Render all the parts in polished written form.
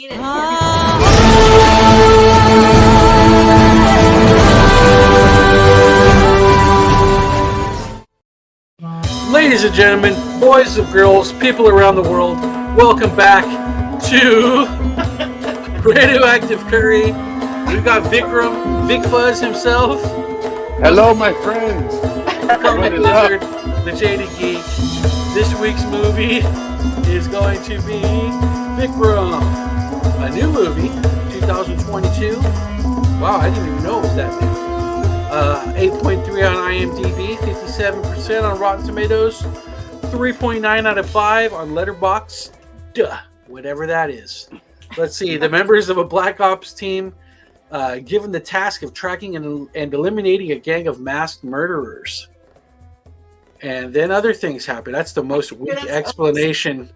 seen it. Ladies and gentlemen, boys and girls, people around the world, welcome back to Radioactive Curry. We've got VIKRAM, Vic Fuzz himself. Hello, my friends. Kamal, the Jaded Geek. This week's movie is going to be VIKRAM, a new movie, 2022. Wow, I didn't even know it was that big. 8.3 on IMDb, 57% on Rotten Tomatoes, 3.9 out of 5 on Letterboxd. Duh, whatever that is. Let's see. The members of a Black Ops team given the task of tracking and eliminating a gang of masked murderers. And then other things happen. That's the most weak explanation.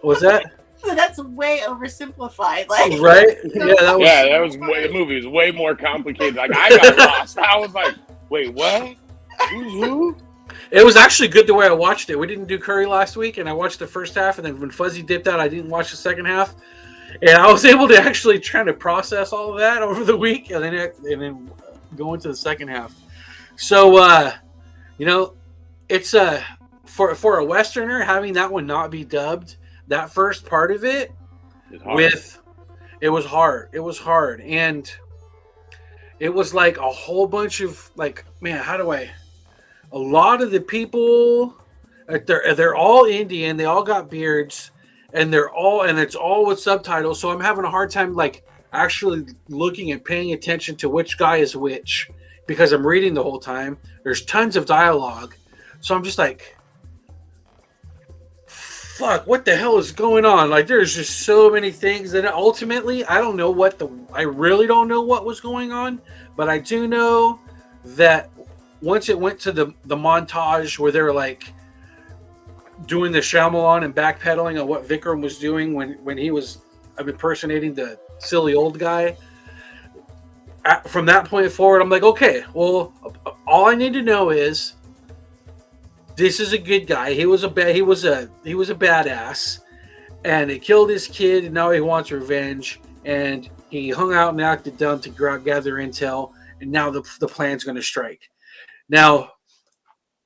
Was that? That's way oversimplified. Like, right? Yeah, that was. The movie was way more complicated. Like, I got lost. I was like, wait, what? Who's who? It was actually good the way I watched it. We didn't do Curry last week, and I watched the first half, and then when Fuzzy dipped out, I didn't watch the second half. And I was able to actually try to process all of that over the week, and then go into the second half. So, it's for a Westerner, having that one not be dubbed, that first part of it, it was hard, and it was like a whole bunch of a lot of the people, they're all Indian, they all got beards, and it's all with subtitles. So I'm having a hard time actually looking and paying attention to which guy is which because I'm reading the whole time. There's tons of dialogue, so I'm just like, fuck, what the hell is going on? Like, there's just so many things that ultimately I really don't know what was going on, but I do know that once it went to the montage where they were doing the Shyamalan and backpedaling on what VIKRAM was doing when he was impersonating the silly old guy. From that point forward, I'm like, okay, well, all I need to know is this is a good guy. He was a badass, and he killed his kid, and now he wants revenge. And he hung out and acted dumb to gather intel, and now the plan's going to strike. Now,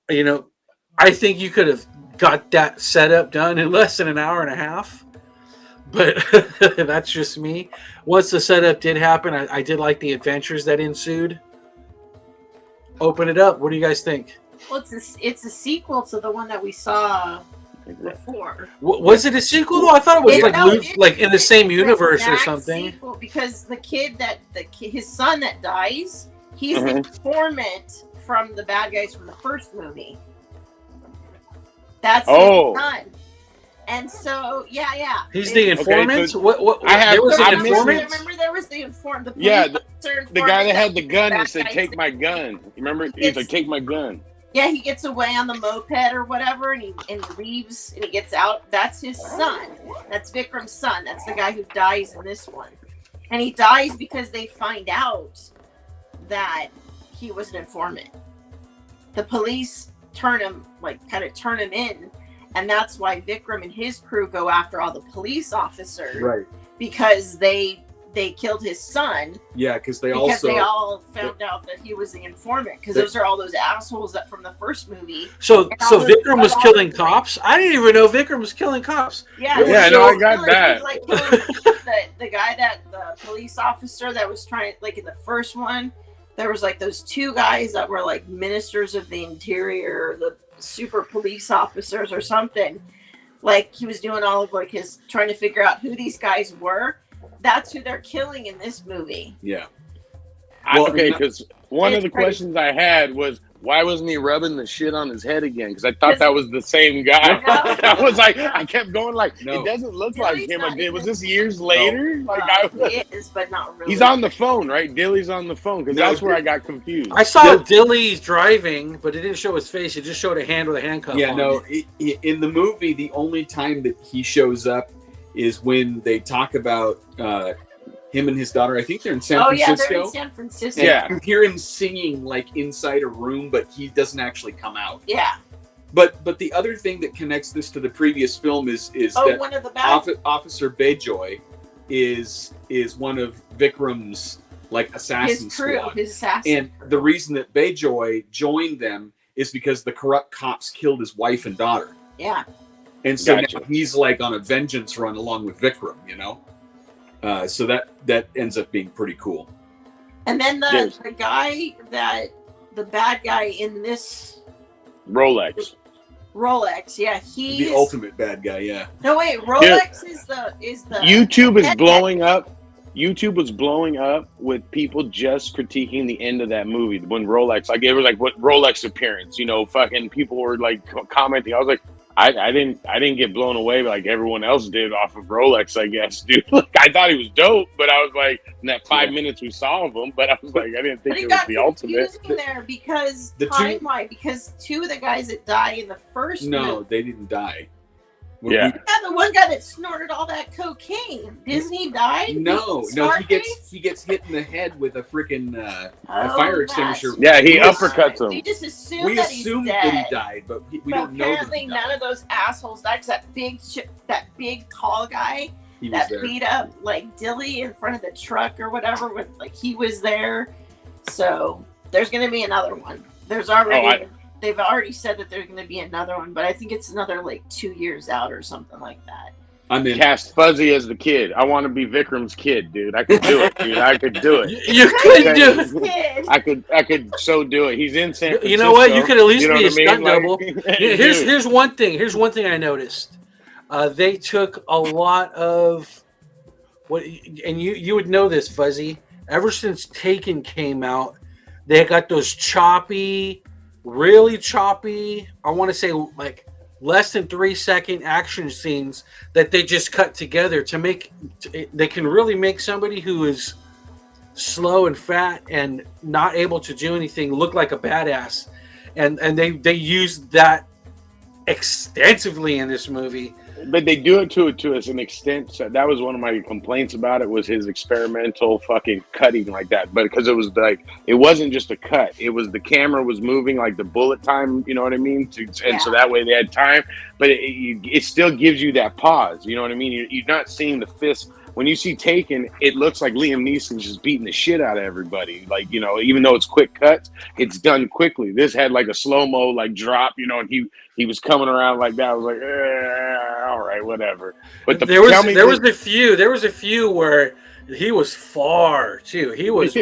I think you could have got that setup done in less than an hour and a half, but that's just me. Once the setup did happen, I did like the adventures that ensued. Open it up. What do you guys think? Well, it's a sequel to the one that we saw before. Was it a sequel though? I thought it was in the same universe or something. Sequel, because the kid his son that dies, he's the informant from the bad guys from the first movie. That's his son. And so, yeah. He's the informant? Okay, so what there was an informant? Remember there was the informant. The guy that had the gun that said, take my gun. You remember? He's like, take my gun. Yeah, he gets away on the moped or whatever, and he leaves, and he gets out. That's his son. That's VIKRAM's son. That's the guy who dies in this one. And he dies because they find out that he was an informant. The police turn him in, and that's why VIKRAM and his crew go after all the police officers, right? Because they killed his son. Yeah, because they all found out that he was the informant. Because those are all those assholes that from the first movie. So VIKRAM was killing cops. I didn't even know VIKRAM was killing cops. Yeah, I got that. The guy the police officer that was trying, in the first one, there was those two guys that were ministers of the interior, the super police officers or something. He was doing all of his trying to figure out who these guys were. That's who they're killing in this movie. Yeah. Because one of the questions I had was, why wasn't he rubbing the shit on his head again? Because I thought that was the same guy. I was I kept going no, it doesn't look like him. Was this years later? It is, but not really. He's on the phone, right? Dilly's on the phone, because that's where I got confused. I saw Dilly's driving, but it didn't show his face. It just showed a hand with a handcuff on. In the movie, the only time that he shows up is when they talk about him and his daughter. I think they're in San Francisco. Oh, yeah, they're in San Francisco. Yeah. You hear him singing inside a room, but he doesn't actually come out. Yeah. But the other thing that connects this to the previous film is that one of the Officer Bayjoy is one of Vikram's like assassin his crew, squad. his assassin. And the reason that Bayjoy joined them is because the corrupt cops killed his wife and daughter. Yeah. And so Gotcha. now he's like on a vengeance run along with Vikram, you know? So that ends up being pretty cool. And then the guy the bad guy in this Rolex. yeah, he's The ultimate bad guy, yeah. No wait, Rolex is the YouTube is head blowing up. YouTube was blowing up with people just critiquing the end of that movie when Rolex, like it was like what Rolex appearance, you know, fucking people were like commenting. I was like, I didn't get blown away like everyone else did off of Rolex, I guess, dude. Like, I thought he was dope, but I was like, in that 5 minutes we saw of him, but I was like, I didn't think it was the ultimate. there because The because two of the guys that die in the first movie, they didn't die. Yeah. the one guy that snorted all that cocaine, didn't he die? No, he gets hit in the head with a freaking fire extinguisher. Yeah, he uppercuts him. We just assumed We that he's assumed dead. that he died, but we don't know. Apparently, none of those assholes died. 'Cause that big tall guy He was that there. beat up like Dilly in front of the truck or whatever, with like he was there. So there's gonna be another one. There's already they've already said that there's gonna be another one, but I think it's another like 2 years out or something like that. I'm in. Cast Fuzzy as the kid. I want to be Vikram's kid, dude. I could do it, dude. I could do it. You could do it. I could so do it. He's in San Francisco. You know what? You could at least be a what I mean? stunt Like, double. dude. Here's one thing. Here's one thing I noticed. They took a lot of what, and you would know this, Fuzzy. Ever since Taken came out, they got those really choppy. I want to say like less than 3 second action scenes that they just cut together to make. They can really make somebody who is slow and fat and not able to do anything look like a badass, and they used that extensively in this movie. But they do it to an extent. So that was one of my complaints about it, was his experimental fucking cutting like that. But because it was like, it wasn't just a cut. It was the camera was moving like the bullet time. You know what I mean? So that way they had time. But it still gives you that pause. You know what I mean? You're not seeing the fist. When you see Taken, it looks like Liam Neeson's just beating the shit out of everybody. Like, you know, even though it's quick cuts, it's done quickly. This had like a slow-mo like drop, you know, and he was coming around like that. I was like, all right, whatever. But there was a few where he was far too. He was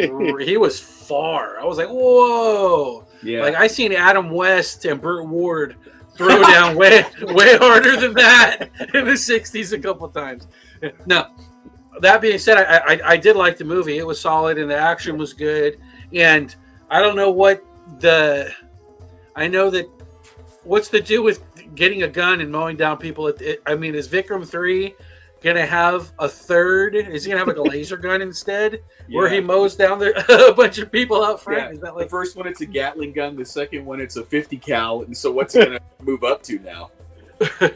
far. I was like, whoa. Yeah. Like I seen Adam West and Burt Ward throw down way harder than that in the 60s a couple times. No. That being said, I did like the movie. It was solid and the action was good. And I don't know what's the deal with getting a gun and mowing down people. I mean, is Vikram 3 going to have a third? Is he going to have like a laser gun instead? Yeah. Where he mows down a bunch of people out front? Yeah. Is that like... The first one, it's a Gatling gun. The second one, it's a 50 cal. And so what's it going to move up to now?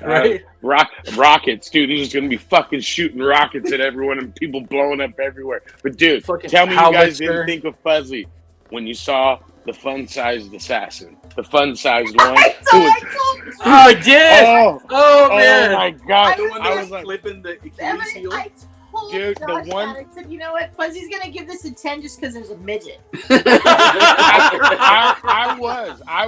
Right? Rockets, dude. He's just gonna be fucking shooting rockets at everyone and people blowing up everywhere. But dude, tell me you guys didn't think of Fuzzy when you saw the fun-sized assassin, the fun-sized one. I did. Oh man! Oh my god! I was like flipping the Achilles heel. Dude, the one I said, you know what, Fuzzy's gonna give this a 10 just because there's a midget. I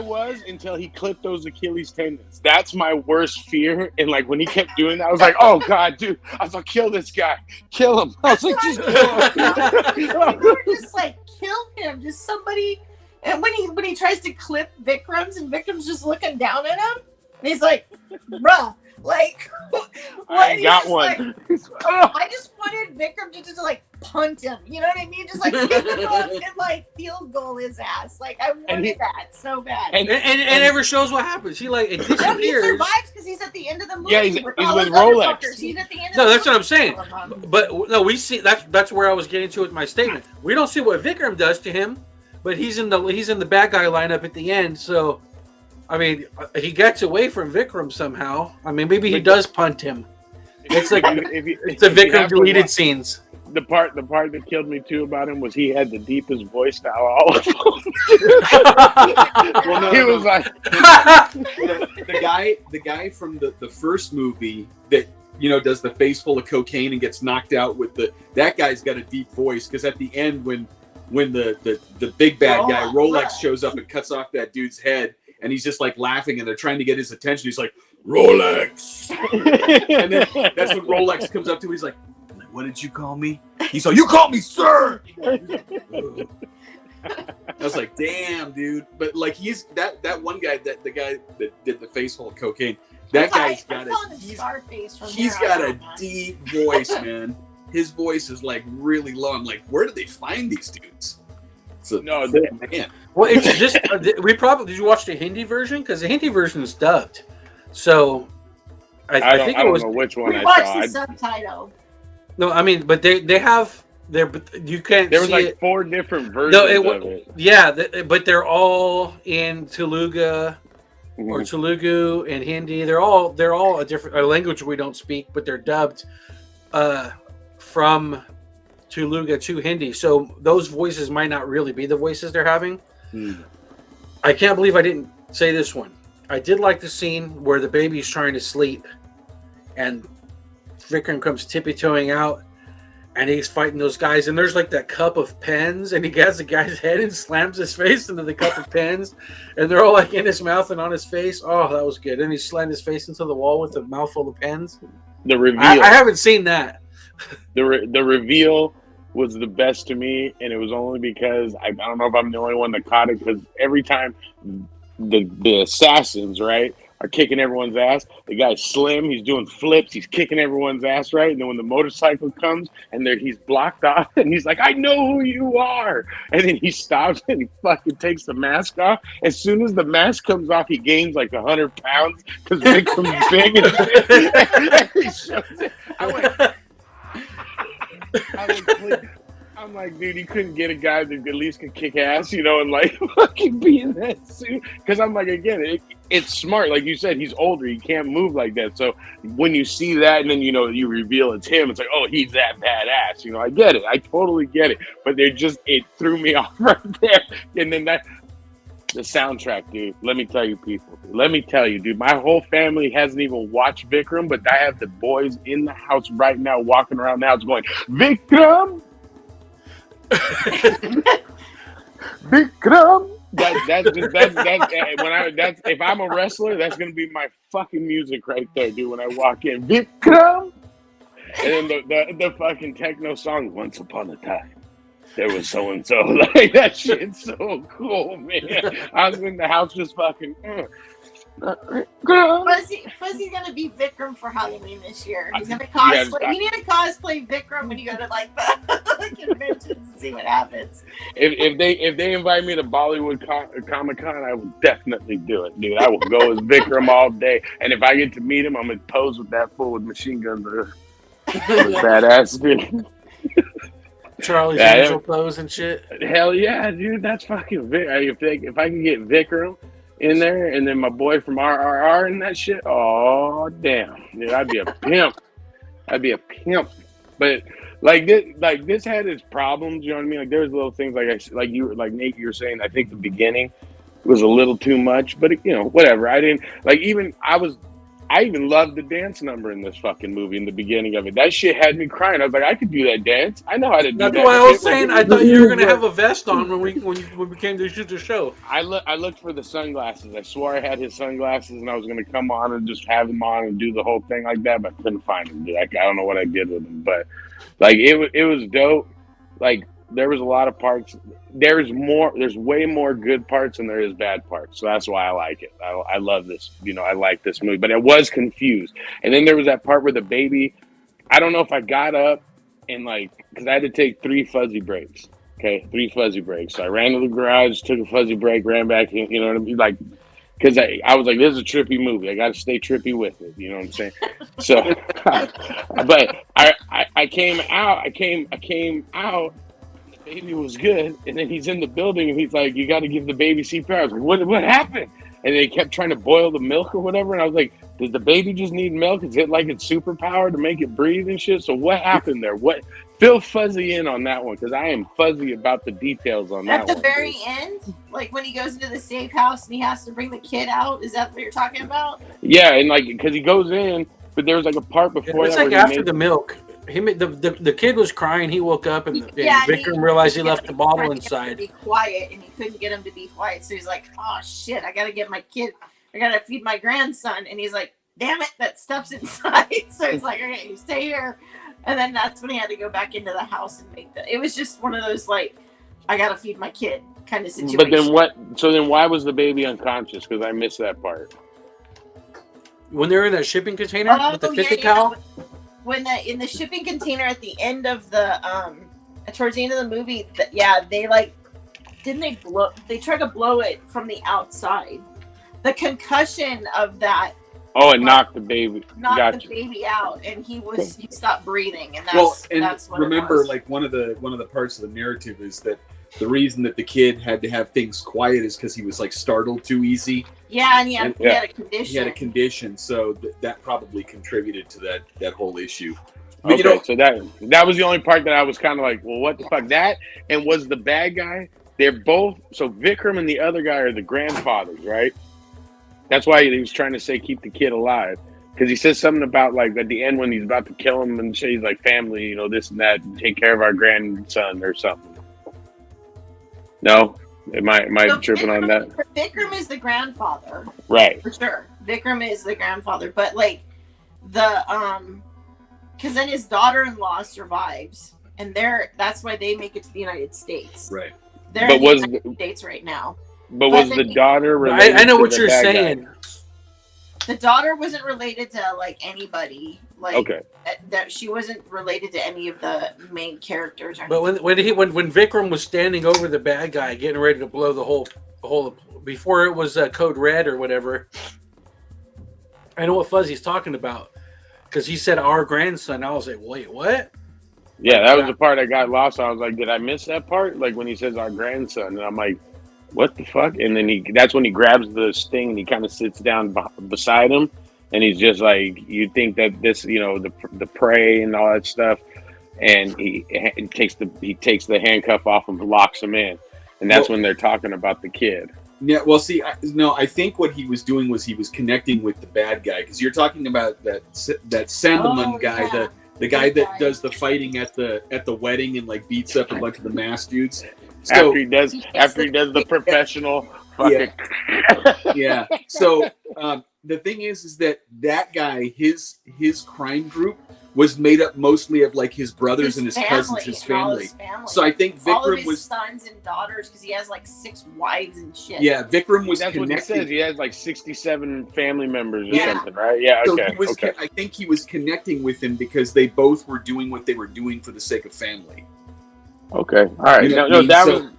was until he clipped those Achilles tendons. That's my worst fear. And like when he kept doing that, I was like, oh god, dude! I was like, kill this guy, kill him. I was like, just kill him. We were just like, kill him, just somebody. And when he tries to clip Vikram's and Vikram's just looking down at him, and he's like, bruh. Like, what? I got one. Like, I just wanted Vikram to just like punt him. You know what I mean? Just like pick him up and like field goal his ass. Like I wanted that so bad. And it never shows what happens. He like it disappears. No, he survives because he's at the end of the movie. Yeah, he's with Rolex. He's at the end. No, that's what I'm saying. But no, we see that's where I was getting to with my statement. We don't see what Vikram does to him, but he's in the bad guy lineup at the end. So. I mean, he gets away from Vikram somehow. I mean, maybe he does punt him. It's like it's the Vikram deleted scenes. The part that killed me too about him was he had the deepest voice style all of them. He was like the guy from the first movie that does the face full of cocaine and gets knocked out with that guy's got a deep voice, because at the end when the big bad guy Rolex shows up and cuts off that dude's head, and he's just like laughing and they're trying to get his attention, he's like, Rolex. And then that's when Rolex comes up to him, he's like, what did you call me? He's like, you called me sir. I was like, damn, dude. But like, he's that one guy, the guy that did the face full of cocaine, that guy's got he's got a deep voice, man. His voice is like really low. I'm like, where did they find these dudes? So, no, man. Well, it's just did you watch the Hindi version? Because the Hindi version is dubbed. So I think I don't know which one I watched saw. the subtitle. No, I mean, but they have you can't. There was see like it. 4 different versions of it. Yeah, but they're all in Telugu or Telugu and Hindi. They're all a different language we don't speak, but they're dubbed from Telugu to Hindi. So those voices might not really be the voices they're having. I can't believe I didn't say this one. I did like the scene where the baby's trying to sleep and Vikram comes tippy-toeing out and he's fighting those guys, and there's like that cup of pens, and he gets the guy's head and slams his face into the cup of pens, and they're all like in his mouth and on his face. Oh, that was good. And he slammed his face into the wall with a mouthful of pens. The reveal. I haven't seen that. The reveal was the best to me, and it was only because I don't know if I'm the only one that caught it, because every time the assassins, right, are kicking everyone's ass, the guy's slim, he's doing flips, he's kicking everyone's ass, right? And then when the motorcycle comes and he's blocked off, and he's like, I know who you are. And then he stops and he fucking takes the mask off. As soon as the mask comes off, he gains like 100 pounds because Vikram's big and he shows it. I'm like, dude, you couldn't get a guy that at least could kick ass, and like fucking be in that suit. Because I'm like, again, it's smart. Like you said, he's older. He can't move like that. So when you see that and then, you reveal it's him, it's like, oh, he's that badass. I get it. I totally get it. But it threw me off right there. And then the soundtrack, dude, let me tell you, people. Let me tell you, dude, my whole family hasn't even watched Vikram, but I have the boys in the house right now walking around the house going, Vikram! Vikram. That's if I'm a wrestler, that's gonna be my fucking music right there, dude. When I walk in, Vikram, and then the fucking techno song, Once Upon a Time, there was so and so. Like that shit's so cool, man. I was in the house just fucking. Fuzzy's gonna be Vikram for Halloween this year. He's gonna cosplay. You need to cosplay Vikram when you go to like the conventions and see what happens. If they invite me to Bollywood Comic-Con, I will definitely do it, dude. I will go as Vikram all day, and if I get to meet him, I'm gonna pose with that fool with machine guns. Badass, dude. Charlie's Angel pose and shit. Hell yeah, dude. That's fucking if I can get Vikram in there, and then my boy from RRR and that shit. Oh damn, dude, I'd be a pimp. I'd be a pimp. But this had its problems. You know what I mean? Like there's little things like Nate, you were saying. I think the beginning was a little too much, but whatever. I didn't I even loved the dance number in this fucking movie in the beginning of it. That shit had me crying. I was like, I could do that dance. I know how to do that. That's why I was saying. I thought you were gonna have a vest on when we came to shoot the show. I looked for the sunglasses. I swore I had his sunglasses, and I was gonna come on and just have them on and do the whole thing like that, but I couldn't find them. Dude. I don't know what I did with them, but like it was dope. Like there was a lot of parts. There's way more good parts than there is bad parts. So that's why I like it. I love this. I like this movie, but I was confused. And then there was that part where the baby, I don't know if I got up and because I had to take 3 fuzzy breaks. Okay. 3 fuzzy breaks. So I ran to the garage, took a fuzzy break, ran back in, you know what I mean? Like, because I was like, this is a trippy movie. I got to stay trippy with it. You know what I'm saying? So, but I came out. Baby was good, and then he's in the building, and he's like, "You got to give the baby CPR." I was like, "What happened?" And they kept trying to boil the milk or whatever, and I was like, "Does the baby just need milk? Is it like its superpower to make it breathe and shit?" So what happened there? What? Fill Fuzzy in on that one, because I am fuzzy about the details on that one. At the very end, like when he goes into the safe house and he has to bring the kid out, is that what you're talking about? Yeah, and because he goes in. But there was like a part before It's that like where after the milk. He made the kid was crying. He woke up and Vikram realized he left the bottle inside. Be quiet, and he couldn't get him to be quiet. So he's like, "Oh shit! I gotta get my kid. I gotta feed my grandson." And he's like, "Damn it, that stuff's inside." So he's like, "Okay, you stay here." And then that's when he had to go back into the house and make it was just one of those like, I gotta feed my kid kind of situation. But then what? So then why was the baby unconscious? Because I missed that part. When they were in that shipping container with the 50 cal. When in the shipping container at the end of the towards the end of the movie, they like they tried to blow it from the outside. The concussion of that. Oh, it knocked the baby. Knocked the baby out, and he stopped breathing, and that's what remember, it was. like one of the parts of the narrative is that the reason that the kid had to have things quiet is because he was like startled too easy. Yeah, and he had a condition. He had a condition, so that probably contributed to that whole issue. But, so that was the only part that I was kind of like, well, what the fuck? That and was the bad guy. They're both Vikram and the other guy are the grandfathers, right? That's why he was trying to say keep the kid alive, because he says something about like at the end when he's about to kill him and he's like family, this and that, take care of our grandson or something. No, am I tripping on that? Vikram is the grandfather, right? For sure, Vikram is the grandfather, but like because then his daughter-in-law survives, and that's why they make it to the United States. Right. They're in the United States right now. But was the daughter related? I know what you're saying. The daughter wasn't related to like anybody. Like, okay. That she wasn't related to any of the main characters. But when Vikram was standing over the bad guy, getting ready to blow the whole before it was Code Red or whatever, I know what Fuzzy's talking about because he said our grandson. I was like, wait, what? Yeah, that was the part I got lost. I was like, did I miss that part? Like when he says our grandson, and I'm like, what the fuck? And then that's when he grabs the sting and he kind of sits down beside him. And he's just like, you think that this, the prey and all that stuff. And he takes the handcuff off and locks him in. And that's when they're talking about the kid. Yeah, well, see, I think what he was doing was he was connecting with the bad guy. Because you're talking about that Sandeman guy, yeah. the guy that does the fighting at the wedding and like beats up a bunch of the masked dudes. So, after he does the professional fucking yeah. So the thing is that guy, his crime group was made up mostly of like his brothers and his cousins, his family. So I think Vikram all of his was sons and daughters because he has like 6 wives and shit. Yeah, Vikram was. That's connected. what he says. He has like 67 family members or something, right? Yeah. So okay. I think he was connecting with him because they both were doing what they were doing for the sake of family. Okay. All right. Was.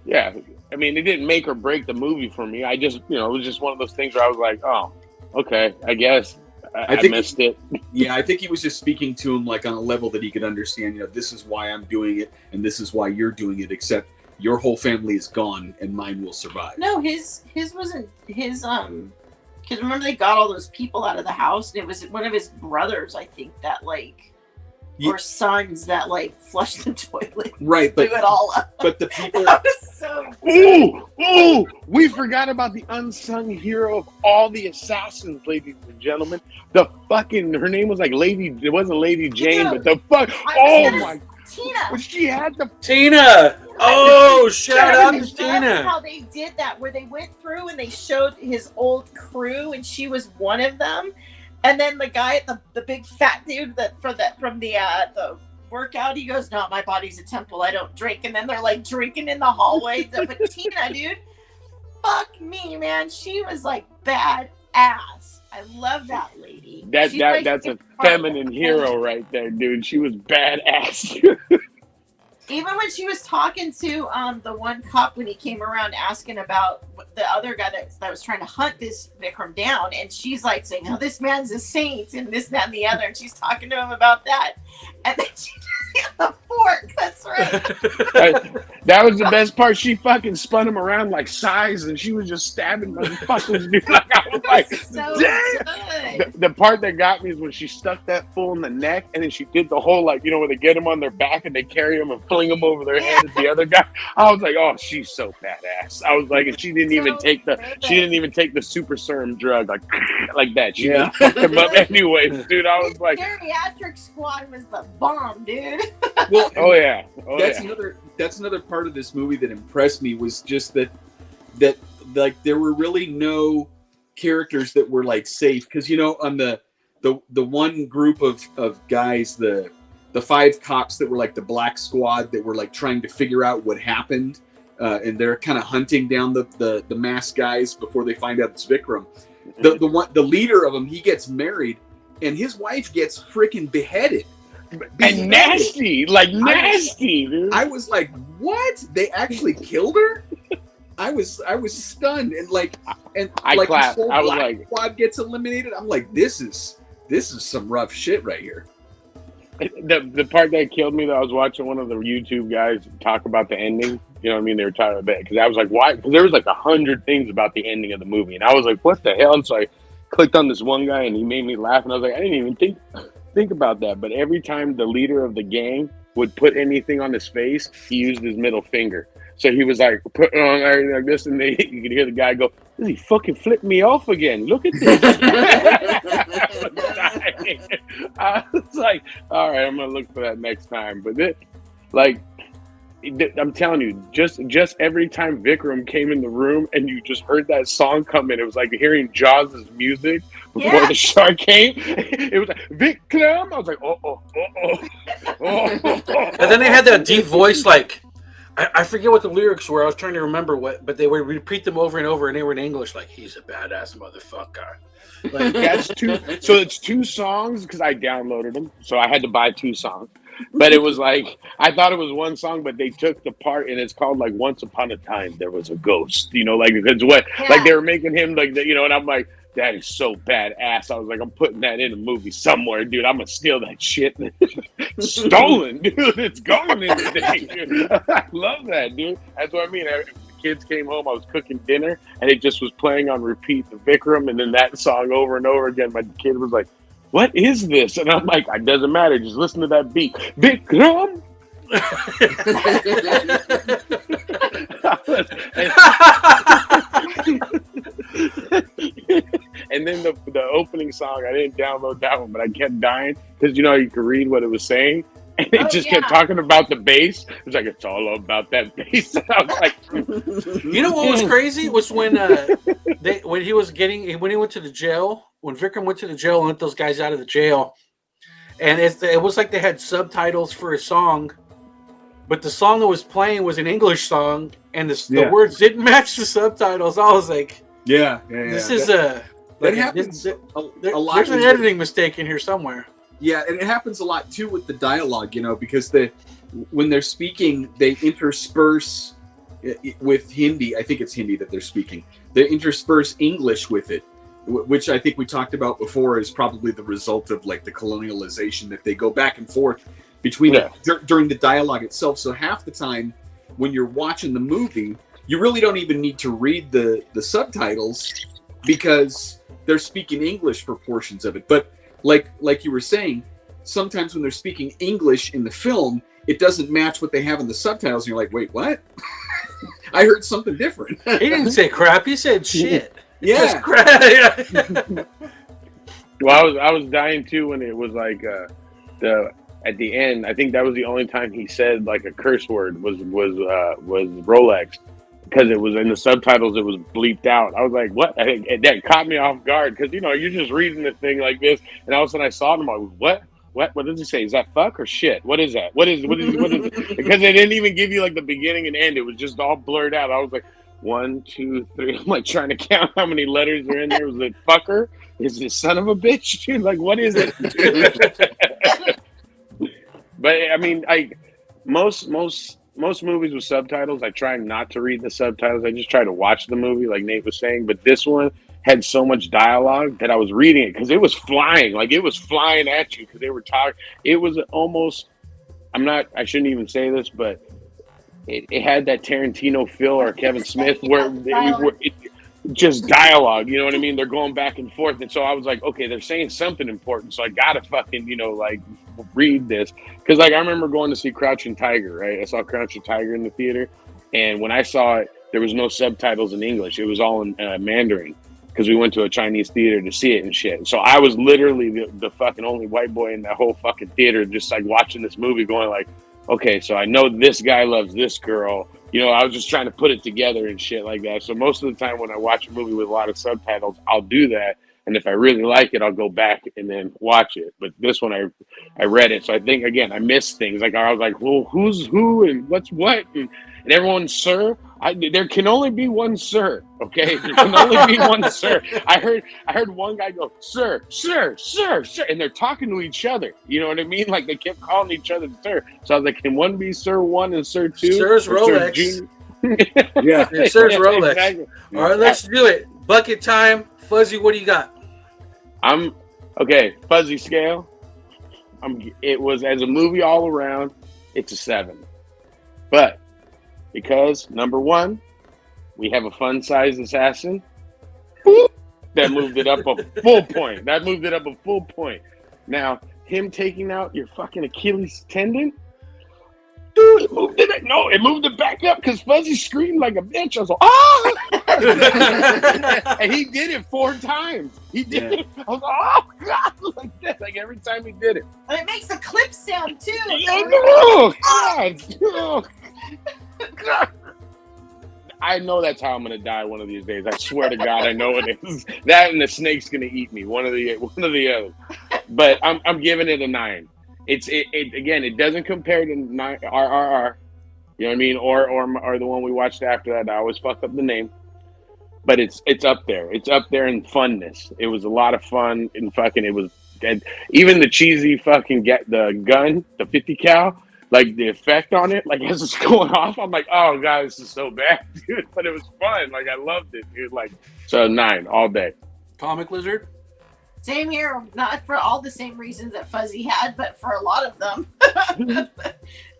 Yeah. I mean, it didn't make or break the movie for me. I just, it was just one of those things where I was like, oh, okay, I guess I missed it. Yeah, I think he was just speaking to him like on a level that he could understand. This is why I'm doing it, and this is why you're doing it. Except your whole family is gone, and mine will survive. No, his wasn't his. Because remember they got all those people out of the house, and it was one of his brothers, I think, that like. Or sons that like flush the toilet, right? But do it all up. But the people. That was so good. Ooh! We forgot about the unsung hero of all the assassins, ladies and gentlemen. The fucking her name was like Lady. It wasn't Lady Jane, but the fuck. Oh my. Tina. She had the Tina. Oh, shout out to Tina. How they did that, where they went through and they showed his old crew, and she was one of them. And then the guy at the big fat dude from the workout, he goes, "No, my body's a temple. I don't drink." And then they're like drinking in the hallway. But Tina, dude, fuck me, man. She was like badass. I love that lady. That's a feminine hero right there, dude. She was badass. Even when she was talking to the one cop when he came around asking about the other guy that was trying to hunt this Vikram down, and she's like saying, "Oh, this man's a saint," and this, that, and the other, and she's talking to him about that, and then she the fork. That's right. That was the best part. She fucking spun him around like size, and she was just stabbing motherfuckers, dude. Like, I was like, so damn. The part that got me is when she stuck that fool in the neck, and then she did the whole, like, you know, where they get him on their back and they carry him and fling him over their head at the other guy. I was like, oh, she's so badass. I was like, and she didn't even take the super serum drug like that. She just fucked him up anyways, dude. I was like, geriatric squad was the bomb, dude. Well, that's another part of this movie that impressed me was just that like there were really no characters that were like safe, because you know, on the one group of guys, the 5 cops that were like the black squad that were like trying to figure out what happened, and they're kind of hunting down the masked guys before they find out it's Vikram. The leader of them, he gets married and his wife gets freaking beheaded. And nasty, dude. I was like, what? They actually killed her? I was stunned, and I like clapped. this whole I was black like, squad gets eliminated. I'm like, this is some rough shit right here. The part that killed me, though, I was watching one of the YouTube guys talk about the ending. You know what I mean? They were talking about it because I was like, why? Because there was like 100 things about the ending of the movie, and I was like, what the hell? And so I clicked on this one guy, and he made me laugh, and I was like, I didn't even think about that. But every time the leader of the gang would put anything on his face, he used his middle finger. So he was like putting on everything like this, and you could hear the guy go, he fucking flipped me off again. Look at this. I was like, all right, I'm gonna look for that next time. But I'm telling you, just every time Vikram came in the room and you just heard that song come in, it was like hearing Jaws' music before the shark came. It was like, Vikram. I was like, oh. And then they had that deep voice, like, I forget what the lyrics were. I was trying to remember but they would repeat them over and over, and they were in English, like, he's a badass motherfucker. Like, that's two. So it's 2 songs because I downloaded them, so I had to buy 2 songs. But it was like, I thought it was one song, but they took the part, and it's called like "Once Upon a Time There Was a Ghost." You know, like because like they were making him like you know, and I'm like, that is so badass. I was like, I'm putting that in a movie somewhere, dude. I'm gonna steal that shit. Stolen, dude. It's going in today, dude. I love that, dude. That's what I mean. The kids came home, I was cooking dinner, and it just was playing on repeat, the Vikram, and then that song over and over again. My kid was like, what is this? And I'm like, it doesn't matter. Just listen to that beat. Vikram. And then the opening song, I didn't download that one, but I kept dying because, you know, you could read what it was saying. And it just kept talking about the bass. It was like, it's all about that bass. And I was like, you know what was crazy was when he went to the jail, when Vikram went to the jail and let those guys out of the jail, and it was like they had subtitles for a song, but the song that was playing was an English song, and the words didn't match the subtitles. I was like, this is that happens a lot. There's an editing mistake in here somewhere. Yeah, and it happens a lot too with the dialogue, you know, because when they're speaking, they intersperse with Hindi. I think it's Hindi that they're speaking. They intersperse English with it, which I think we talked about before is probably the result of like the colonialization, that they go back and forth between during the dialogue itself. So half the time when you're watching the movie, you really don't even need to read the subtitles because they're speaking English for portions of it. But like you were saying, sometimes when they're speaking English in the film, it doesn't match what they have in the subtitles, and you're like, wait, what? I heard something different. He didn't say crap, he said shit. Yeah. Just crap. Well, I was dying too when it was like at the end. I think that was the only time he said like a curse word was Rolex. Because it was in the subtitles, it was bleeped out. I was like, "What?" That caught me off guard because, you know, you're just reading the thing like this, and all of a sudden I saw them. I was, "What? What does he say? Is that fuck or shit? What is that? What is it?" Because they didn't even give you like the beginning and end. It was just all blurred out. I was like, 1, 2, 3. I'm like trying to count how many letters are in there. Was it fucker? Is it son of a bitch? Dude, like, what is it? But I mean, most movies with subtitles, I try not to read the subtitles. I just try to watch the movie, like Nate was saying. But this one had so much dialogue that I was reading it because it was flying. Like, it was flying at you because they were talking. It was almost I shouldn't even say this, but it had that Tarantino feel or Kevin Smith where just dialogue, you know what I mean? They're going back and forth. And so I was like, okay, they're saying something important. So I got to fucking, like read this. Cause like, I remember going to see Crouching Tiger, right? I saw Crouching Tiger in the theater. And when I saw it, there was no subtitles in English. It was all in Mandarin because we went to a Chinese theater to see it and shit. So I was literally the fucking only white boy in that whole fucking theater, just like watching this movie going like, okay, so I know this guy loves this girl. I was just trying to put it together and shit like that. So most of the time when I watch a movie with a lot of subtitles, I'll do that. And if I really like it, I'll go back and then watch it. But this one, I read it. So I think, again, I missed things. Like, I was like, well, who's who and what's what? And everyone, sir. There can only be one sir, okay? There can only be one sir. I heard one guy go, sir, sir, sir, sir. And they're talking to each other. You know what I mean? Like, they kept calling each other sir. So I was like, can one be Sir 1 and Sir 2? Sir's Rolex. Yeah. Sir's Rolex. Exactly. All right, let's do it. Bucket time. Fuzzy, what do you got? Okay, Fuzzy scale. It was, as a movie all around, it's a 7. But because, number 1, we have a fun-sized assassin. That moved it up a full point. Now, him taking out your fucking Achilles tendon, dude, it moved it back up because Fuzzy screamed like a bitch. I was like, ah! And he did it 4 times. He did it. I was like, oh, God, like that. Like every time he did it. And it makes a clip sound, too. Oh, God. Oh, God. I know that's how I'm gonna die one of these days. I swear to God, I know it is. That and the snake's gonna eat me. One of the other. But I'm giving it a 9. It doesn't compare to RRR. You know what I mean? Or the one we watched after that. I always fuck up the name. But it's up there. It's up there in funness. It was a lot of fun and fucking. It was even the cheesy fucking the gun, the 50 cal. Like, the effect on it, like, as it's going off, I'm like, oh, God, this is so bad, dude. But it was fun. Like, I loved it, dude. Like, so 9 all day. Comic Lizard? Same here. Not for all the same reasons that Fuzzy had, but for a lot of them.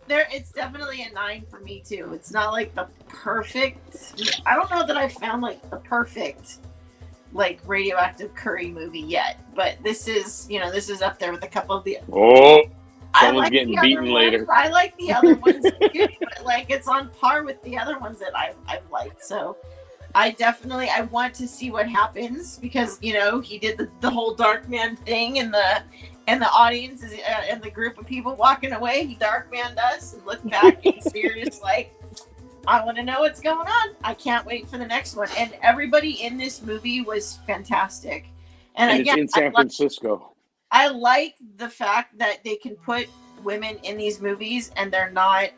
It's definitely a 9 for me, too. It's not, like, the perfect... I don't know that I've found, like, the perfect, like, Radioactive Curry movie yet. But this is up there with a couple of the... Oh! Someone's getting beaten later. I like the other ones too, but like it's on par with the other ones that I've liked. So I want to see what happens because he did the whole Dark Man thing and the audience is and the group of people walking away. He Dark Manned us and looked back and serious like I want to know what's going on. I can't wait for the next one. And everybody in this movie was fantastic. And again, it's in San Francisco. I like the fact that they can put women in these movies and they're not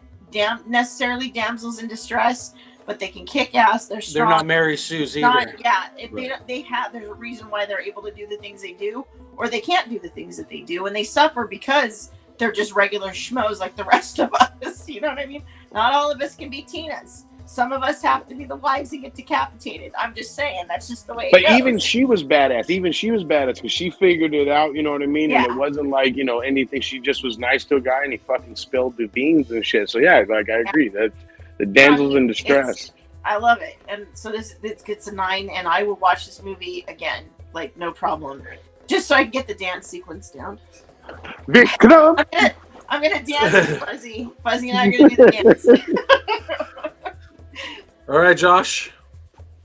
necessarily damsels in distress, but they can kick ass. They're strong. They're not Mary Sue's either. There's a reason why they're able to do the things they do, or they can't do the things that they do, and they suffer because they're just regular schmoes like the rest of us. You know what I mean? Not all of us can be Tinas. Some of us have to be the wives and get decapitated. I'm just saying, that's just the way it goes. But even she was badass. Because she figured it out, you know what I mean? Yeah. And it wasn't like, anything. She just was nice to a guy and he fucking spilled the beans and shit. So yeah, like I agree. That the damsels in distress. I love it. And so this gets a 9 and I will watch this movie again. Like no problem. Just so I can get the dance sequence down. VIKRAM! I'm gonna dance with Fuzzy. Fuzzy and I are gonna do the dance. All right, Josh.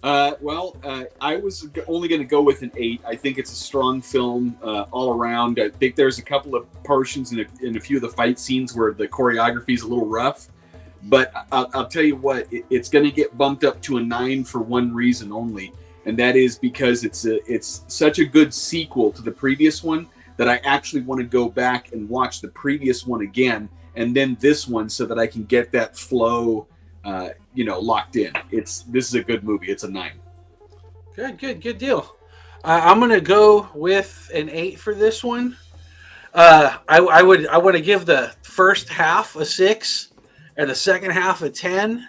I was only going to go with an 8. I think it's a strong film all around. I think there's a couple of portions in a few of the fight scenes where the choreography is a little rough. But I'll tell you what, it's going to get bumped up to a 9 for one reason only, and that is because it's such a good sequel to the previous one that I actually want to go back and watch the previous one again and then this one so that I can get that flow locked in. This is a good movie. It's a 9. Good deal. I'm gonna go with an 8 for this one. I want to give the first half a 6 and the second half a 10.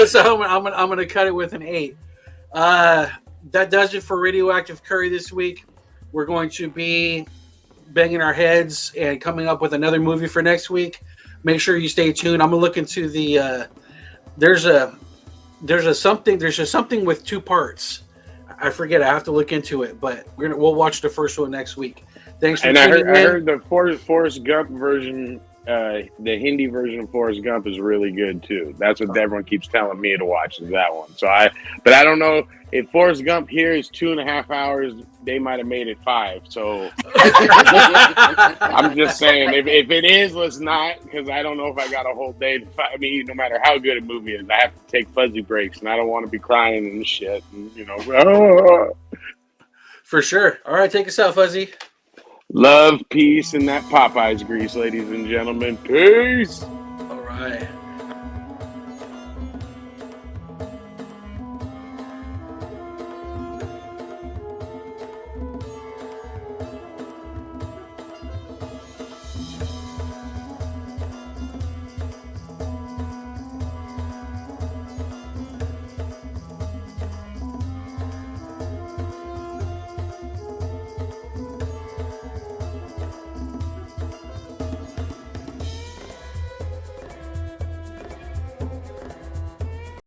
So I'm gonna cut it with an 8. That does it for Radioactive Curry this week. We're going to be banging our heads and coming up with another movie for next week. Make sure you stay tuned. I'm gonna look into the. There's just something with 2 parts. I forget. I have to look into it, but we'll watch the first one next week. Thanks for tuning in. I heard the Forrest Gump version, the Hindi version of Forrest Gump is really good too. That's what everyone keeps telling me to watch, is that one. But I don't know if Forrest Gump here is 2.5 hours. They might have made it 5. So I'm just saying, if it is, let's not, because I don't know if I got a whole day to find. I mean, no matter how good a movie is, I have to take fuzzy breaks, and I don't want to be crying and shit. And, For sure. All right, take us out, Fuzzy. Love, peace, and that Popeyes grease, ladies and gentlemen. Peace. All right.